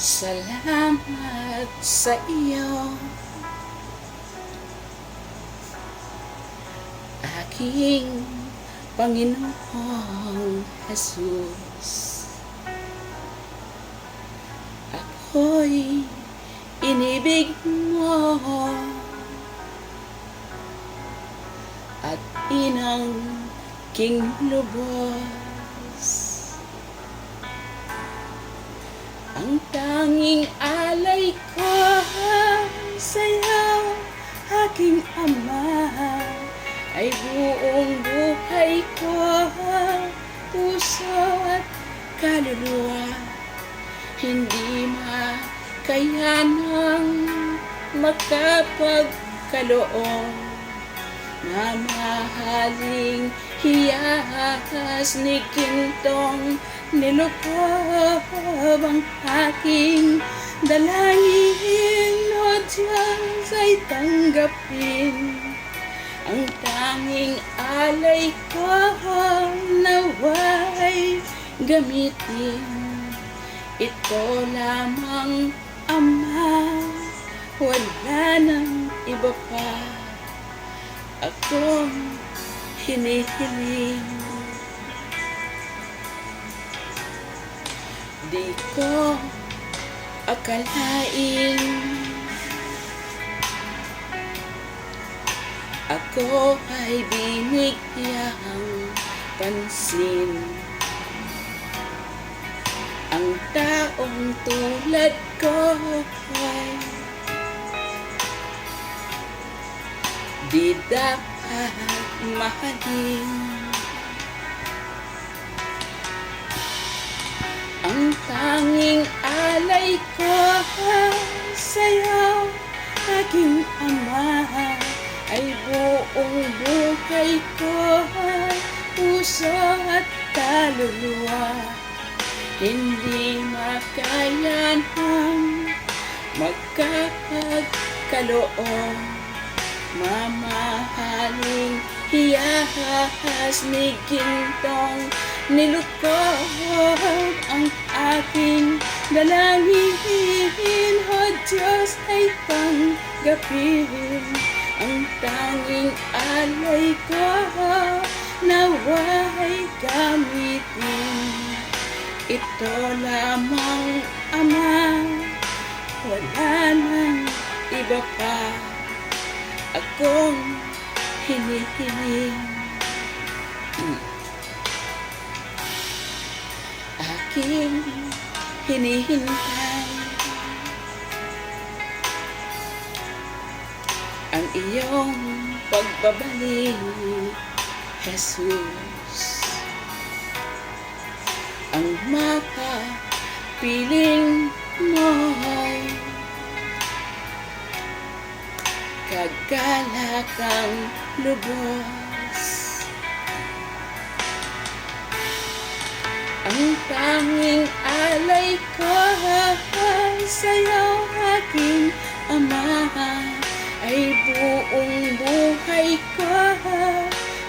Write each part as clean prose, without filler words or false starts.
Salamat sa iyo, aking Panginoong Jesus. Ako'y inibig mo at inang king lubos. Ang tanging alay ko sa'yo, aking Ama, ay buong buhay ko, puso at kaluluwa. Hindi makayanang makapagkaloob na mahaling hiyas ni Gintong nilukob ang aking dalangin. O Diyos, ay tanggapin ang tanging alay ko, nawa'y gamitin. Ito lamang, Ama, wala nang iba pa akong hinihiling. Di ko akalain ako ay binigyang pansin. Ang taong tulad ko ay di dapat mahalin. Ang tanging alay ko sa'yo, aking Ama, ay buong buhay ko, puso at kaluluwa. Hindi makayanang magkapagkaloob, mamahaling hiyas ni Gintong nilukob ang aking dalangin. O Diyos, ay tanggapin ang tanging alay ko, nawa'y gamitin. Ito lamang, Ama, wala nang iba pa akong hinihiling. Aking hinihintay ang iyong pagbabalik, Jesus. Ang makapiling mo'y kagalakang lubos. Ang tanging alay ko sa'yo, aking Ama, ay buong buhay ko,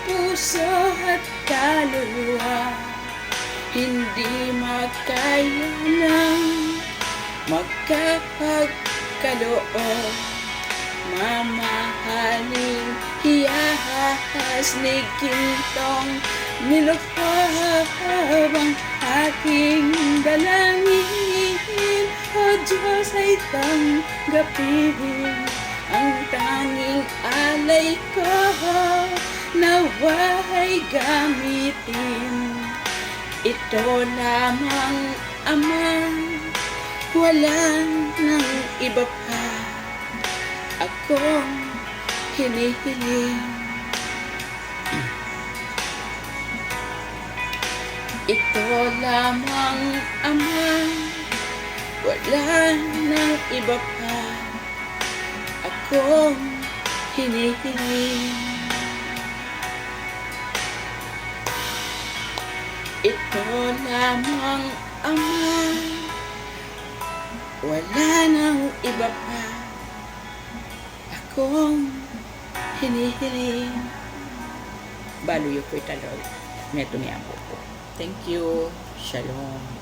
puso at kaluluwa. Hindi makayanang magkapagkaloob, mamahaling hiyas ni Gintong nilukob ang aking dalangin. O Diyos, ay tanggapin ang tanging alay ko, nawa'y gamitin. Ito lamang, Ama, wala nang iba pa akong hinihiling. Ito lamang, Ama, wala nang iba pa akong hinihiling. Ito lamang, Ama, wala nang iba pa akong hinihiling. Baluyo ko italog. Neto niya po. Thank you. Shalom.